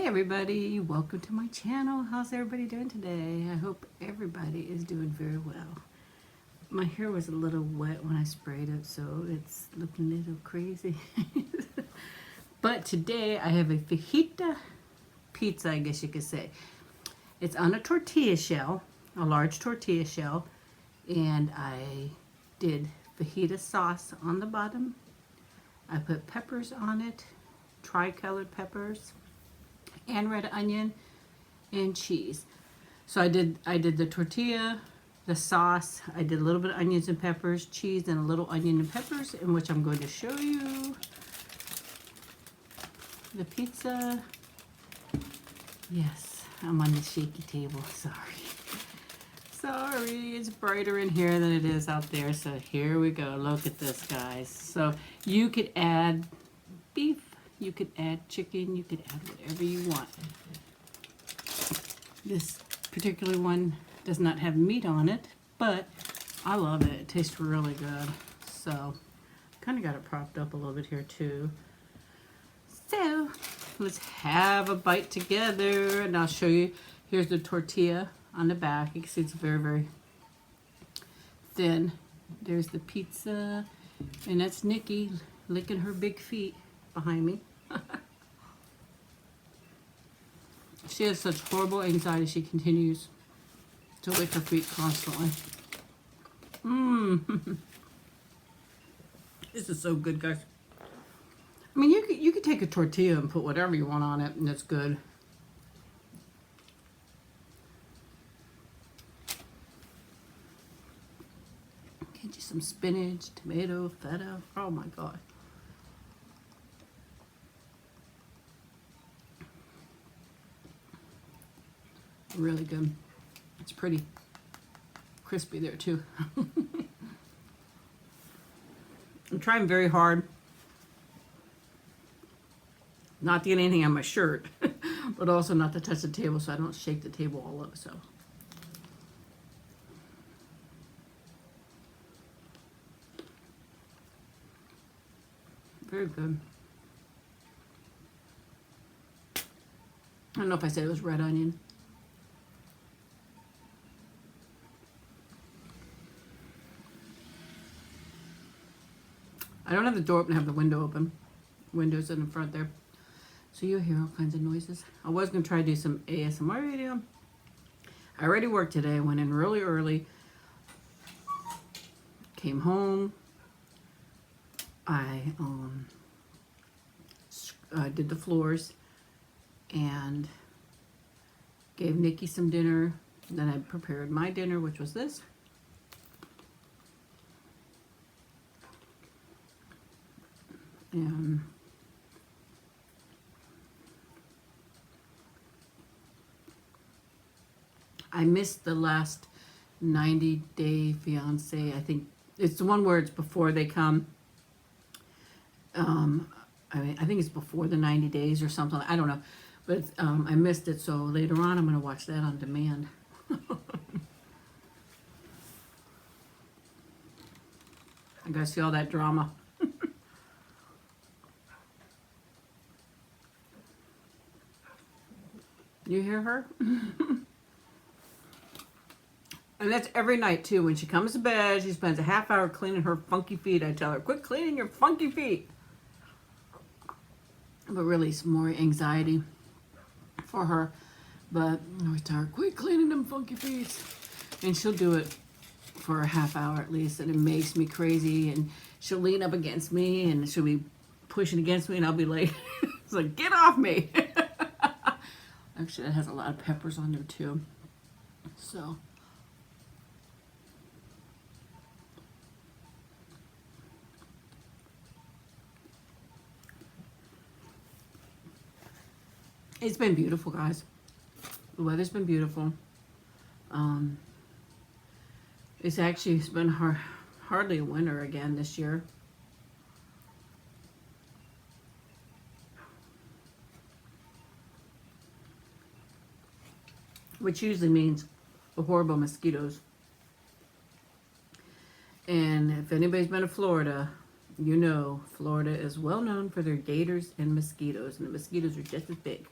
Hey everybody, welcome to my channel. How's everybody doing today? I hope everybody is doing very well. My hair was a little wet when I sprayed it, so it's looking a little crazy. But today I have a fajita pizza, I guess you could say. It's on a tortilla shell, a large tortilla shell, and I did fajita sauce on the bottom. I put peppers on it, tri-colored peppers, and red onion and cheese. So I did the tortilla, the sauce, I did a little bit of onions and peppers, cheese, and a little onion and peppers, in which I'm going to show you the pizza. Yes, I'm on the shaky table, sorry. Sorry, it's brighter in here than it is out there. So here we go, look at this, guys. So you could add beef, you could add chicken, you could add whatever you want. This particular one does not have meat on it, but I love it. It tastes really good. So kind of got it propped up a little bit here too. So let's have a bite together, and I'll show you. Here's the tortilla on the back. You can see it's very, very thin. There's the pizza, and that's Nikki licking her big feet behind me. She has such horrible anxiety, she continues to lick her feet constantly. This is so good, guys. I mean, you could take a tortilla and put whatever you want on it, and it's good. Get you some spinach, tomato, feta. Oh my God. Really good. It's pretty crispy there too. I'm trying very hard not to get anything on my shirt, but also not to touch the table so I don't shake the table all up. So very good. I don't know if I said it was red onion. I don't have the door open, I have the window open. Windows in the front there. So you'll hear all kinds of noises. I was going to try to do some ASMR video. I already worked today. I went in really early. Came home. I did the floors. And gave Nikki some dinner. Then I prepared my dinner, which was this. And I missed the last 90-day fiance. I think it's the one where it's before they come. I think it's before the 90 days or something. I don't know. But I missed it, so later on I'm going to watch that on demand. I gotta see all that drama. You hear her? And that's every night too. When she comes to bed, she spends a half hour cleaning her funky feet. I tell her, quit cleaning your funky feet. But really, it's more anxiety for her. But I always tell her, quit cleaning them funky feet. And she'll do it for a half hour at least. And it makes me crazy. And she'll lean up against me and she'll be pushing against me. And I'll be like, it's like, get off me. Actually, it has a lot of peppers on there too. So. It's been beautiful, guys. The weather's been beautiful. It's been hardly a winter again this year. Which usually means the horrible mosquitoes. And if anybody's been to Florida, you know Florida is well known for their gators and mosquitoes, and the mosquitoes are just as big.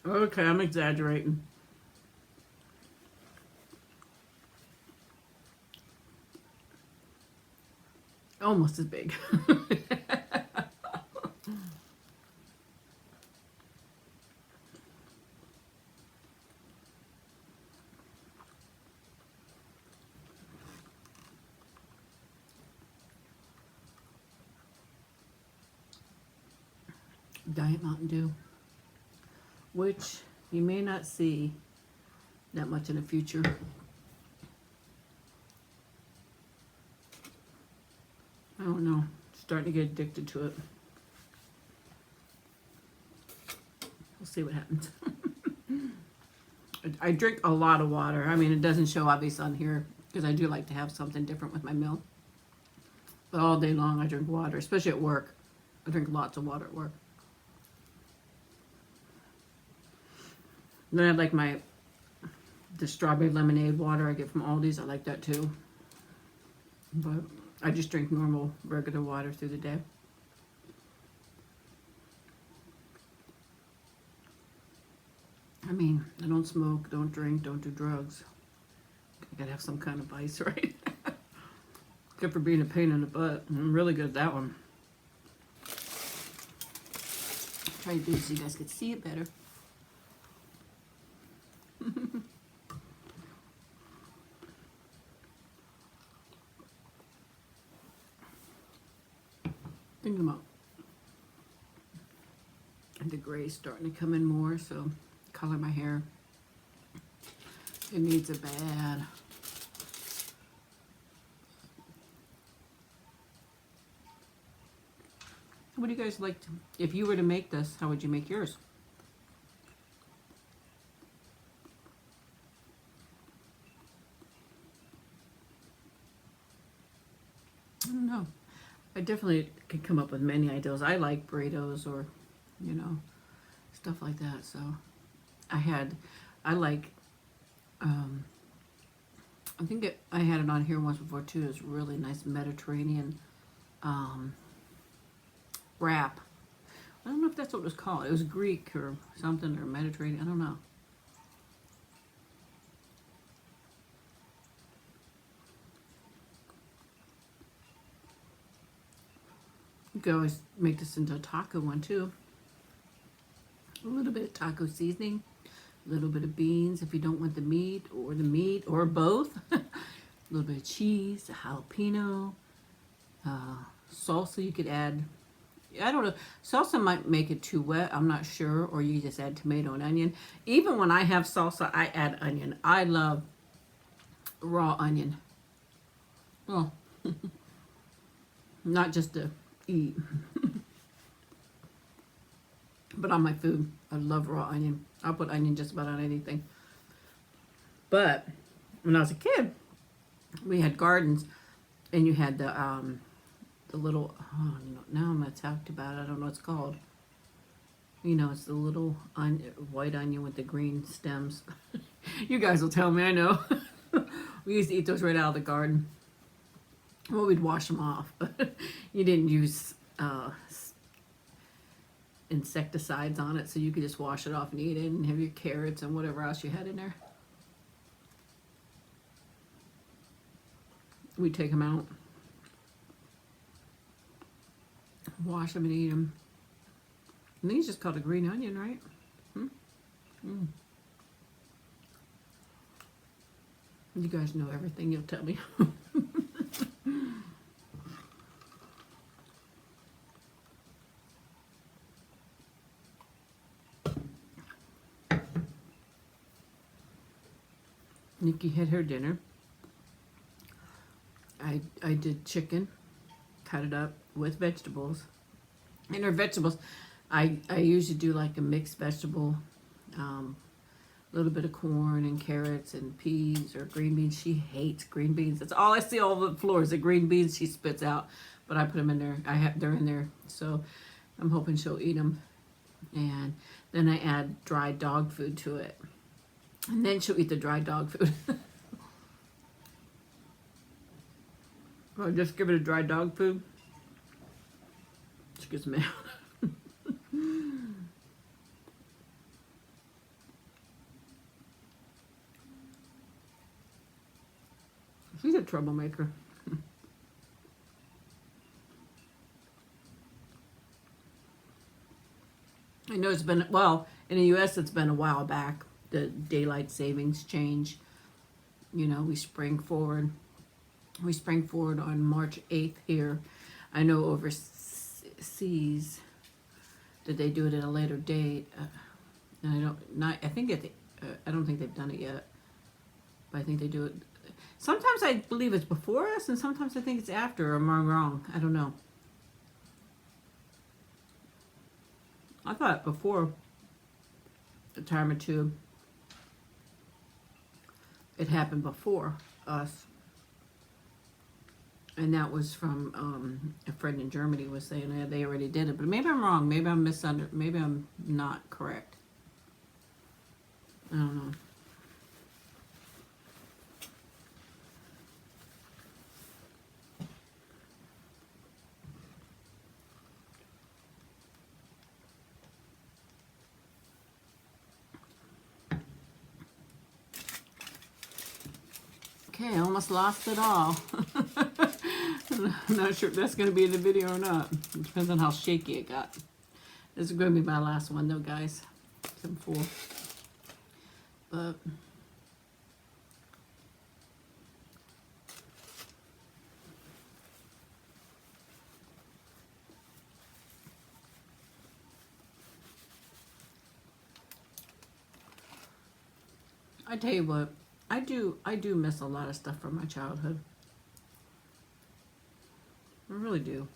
Okay, I'm exaggerating. Almost as big. Diet Mountain Dew, which you may not see that much in the future. I don't know. Starting to get addicted to it. We'll see what happens. I drink a lot of water. I mean, it doesn't show obvious on here because I do like to have something different with my meal. But all day long I drink water, especially at work. I drink lots of water at work. Then I have like the strawberry lemonade water I get from Aldi's. I like that too. But I just drink normal, regular water through the day. I mean, I don't smoke, don't drink, don't do drugs. I gotta have some kind of vice, right? Except for being a pain in the butt. I'm really good at that one. Try to do it so you guys could see it better. Thinking about the gray's starting to come in more, so color my hair. It needs it bad. What do you guys like to, if you were to make this, how would you make yours? I don't know. I definitely could come up with many ideas. I like burritos or, you know, stuff like that. So I like, I think I had it on here once before too. It's really nice Mediterranean wrap. I don't know if that's what it was called. It was Greek or something, or Mediterranean. I don't know. You could always make this into a taco one too. A little bit of taco seasoning, a little bit of beans if you don't want the meat or both. A little bit of cheese, a jalapeno, salsa you could add. I don't know. Salsa might make it too wet. I'm not sure. Or you just add tomato and onion. Even when I have salsa, I add onion. I love raw onion. Well, not just to eat. But on my food, I love raw onion. I'll put onion just about on anything. But when I was a kid, we had gardens, and you had the little, oh, now I'm going to talk about it. I don't know what it's called. You know, it's the little white onion with the green stems. You guys will tell me, I know. We used to eat those right out of the garden. Well, we'd wash them off, but you didn't use insecticides on it, so you could just wash it off and eat it and have your carrots and whatever else you had in there. We'd take them out, wash them and eat them. I think it's just called a green onion, right? You guys know everything, you'll tell me. Nikki had her dinner. I did chicken, cut it up with vegetables. And her vegetables, I usually do like a mixed vegetable, a little bit of corn and carrots and peas or green beans. She hates green beans. That's all I see all over the floor is the green beans she spits out. But I put them in there. They're in there. So I'm hoping she'll eat them. And then I add dry dog food to it. And then she'll eat the dry dog food. I'll just give it a dry dog food. She gets mad. She's a troublemaker. I know it's been, well, in the U.S. it's been a while back. The daylight savings change. You know, we spring forward. We spring forward on March 8th here. I know overseas that they do it at a later date. And I don't think they've done it yet. But I think they do it. Sometimes I believe it's before us, and sometimes I think it's after, or am I wrong? I don't know. I thought before a time or two, it happened before us. And that was from a friend in Germany was saying that they already did it. But maybe I'm wrong. Maybe I'm maybe I'm not correct. I don't know. Okay, I almost lost it all. I'm not sure if that's going to be in the video or not. It depends on how shaky it got. This is going to be my last one though, guys. I'm full. But I tell you what, I do miss a lot of stuff from my childhood. I really do.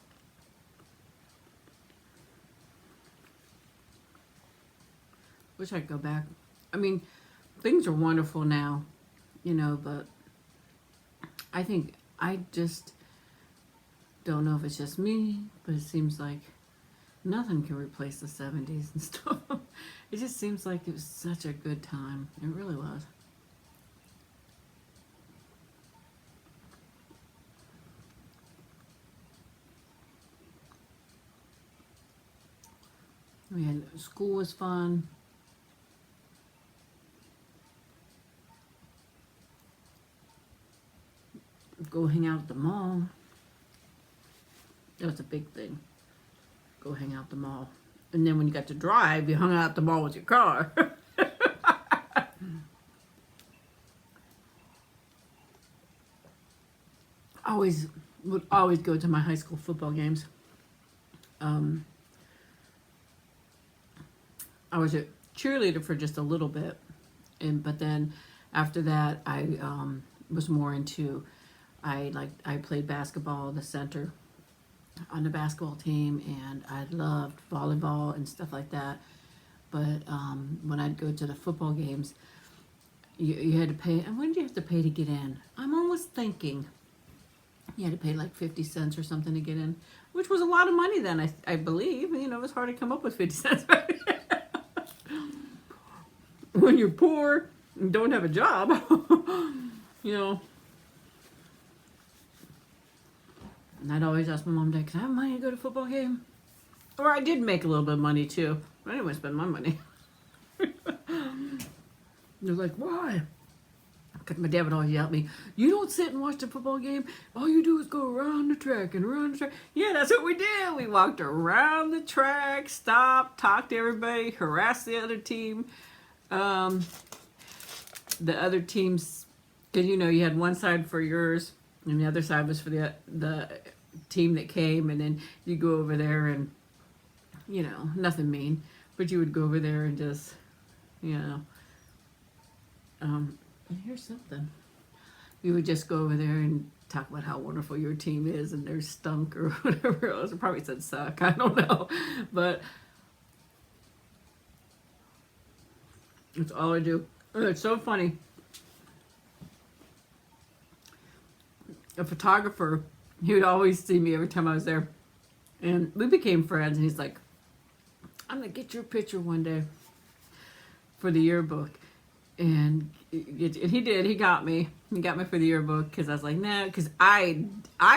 Wish I could go back. I mean, things are wonderful now, you know, but I think I just don't know if it's just me, but it seems like nothing can replace the 70s and stuff. It just seems like it was such a good time. It really was. We had, school was fun. Go hang out at the mall. That was a big thing. Go hang out at the mall. And then when you got to drive, you hung out at the mall with your car. Would always go to my high school football games. I was a cheerleader for just a little bit, but then after that, I was more into. I played basketball, the center on the basketball team, and I loved volleyball and stuff like that. But when I'd go to the football games, you had to pay. And when did you have to pay to get in? I'm almost thinking you had to pay like 50 cents or something to get in, which was a lot of money then, I believe. You know, it was hard to come up with 50 cents back then. When you're poor and don't have a job, you know. And I'd always ask my mom, Dad, can I have money to go to a football game? Or I did make a little bit of money too. But I didn't want to spend my money. They're like, why? Because my dad would always yell at me, you don't sit and watch the football game. All you do is go around the track and around the track. Yeah, that's what we did. We walked around the track, stopped, talked to everybody, harassed the other team. The other teams, because you know, you had one side for yours and the other side was for the team that came, and then you go over there and, you know, nothing mean, but you would go over there and just, you know, here's something. You would just go over there and talk about how wonderful your team is and their stunk or whatever else. It probably said suck, I don't know, but it's all I do. It's so funny. A photographer, he would always see me every time I was there. And we became friends, and he's like, I'm going to get your picture one day for the yearbook. And he did. He got me. He got me for the yearbook because I was like, nah, because I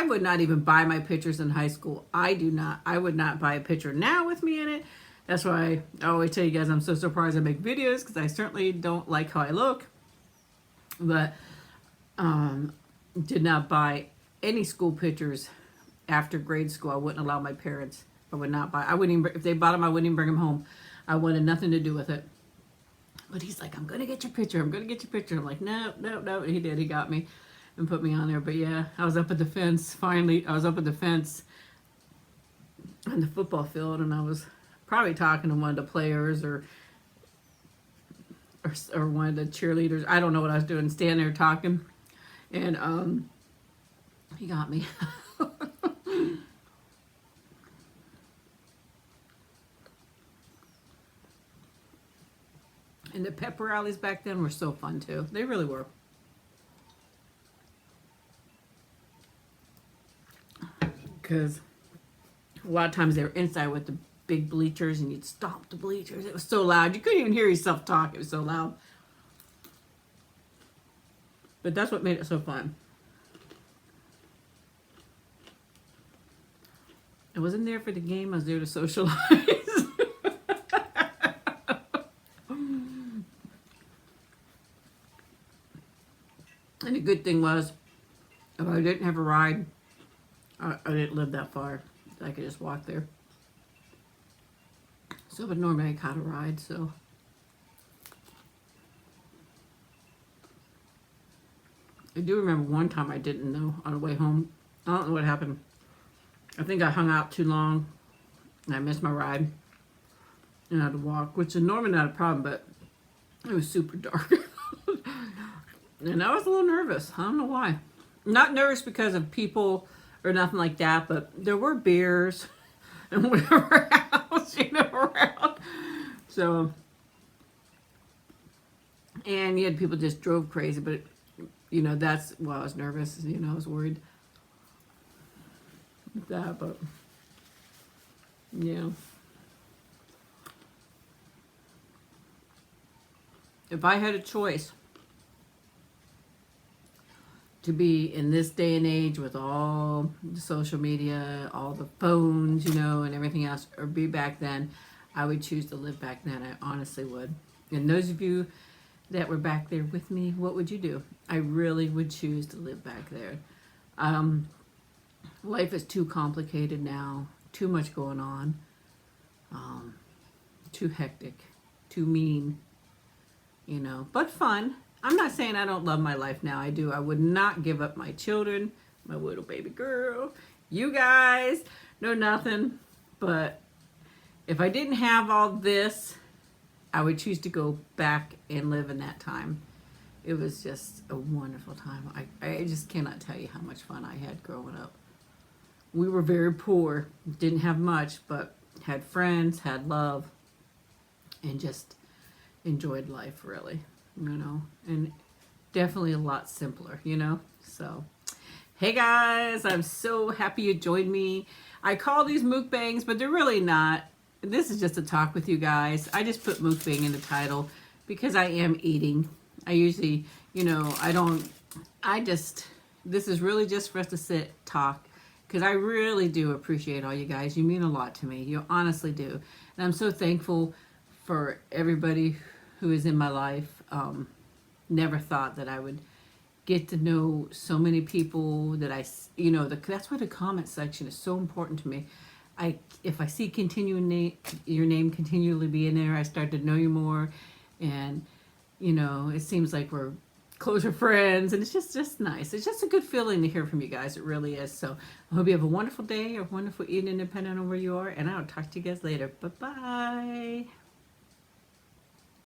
would not even buy my pictures in high school. I would not buy a picture now with me in it. That's why I always tell you guys I'm so surprised I make videos, because I certainly don't like how I look. But, did not buy any school pictures after grade school. I wouldn't allow my parents. I would not buy. I wouldn't even, if they bought them, I wouldn't even bring them home. I wanted nothing to do with it. But he's like, I'm going to get your picture. I'm going to get your picture. I'm like, no, no, no. And he did. He got me and put me on there. But yeah, I was up at the fence. Finally, I was up at the fence on the football field, and I was probably talking to one of the players or one of the cheerleaders. I don't know what I was doing, standing there talking. And he got me. And the pep rallies back then were so fun too. They really were. Because a lot of times they were inside with the big bleachers and you'd stomp the bleachers. It was so loud. You couldn't even hear yourself talk. It was so loud. But that's what made it so fun. I wasn't there for the game. I was there to socialize. And the good thing was, if I didn't have a ride, I didn't live that far. I could just walk there. So, but normally I caught a ride, so. I do remember one time I didn't know on the way home. I don't know what happened. I think I hung out too long and I missed my ride. And I had to walk, which is normally not a problem, but it was super dark. And I was a little nervous. I don't know why. Not nervous because of people or nothing like that, but there were beers and whatever else, around. So, and you had people just drove crazy, but, that's why I was nervous. I was worried with that, but, yeah. If I had a choice to be in this day and age with all the social media, all the phones, and everything else, or be back then, I would choose to live back then. I honestly would. And those of you that were back there with me, what would you do? I really would choose to live back there. Life is too complicated now, too much going on, too hectic, too mean, but fun. I'm not saying I don't love my life now. I do. I would not give up my children, my little baby girl, you guys, no nothing. But if I didn't have all this, I would choose to go back and live in that time. It was just a wonderful time. I just cannot tell you how much fun I had growing up. We were very poor, didn't have much, but had friends, had love, and just enjoyed life, really. And definitely a lot simpler, So, hey guys, I'm so happy you joined me. I call these mukbangs, but they're really not. This is just a talk with you guys. I just put mukbang in the title because I am eating. I usually, this is really just for us to sit, talk, because I really do appreciate all you guys. You mean a lot to me. You honestly do. And I'm so thankful for everybody who is in my life. Never thought that I would get to know so many people that that's why the comment section is so important to me. If I see your name continually being there, I start to know you more, and it seems like we're closer friends, and it's just nice. It's just a good feeling to hear from you guys. It really is. So I hope you have a wonderful day or wonderful evening, depending on where you are, and I'll talk to you guys later. Bye bye.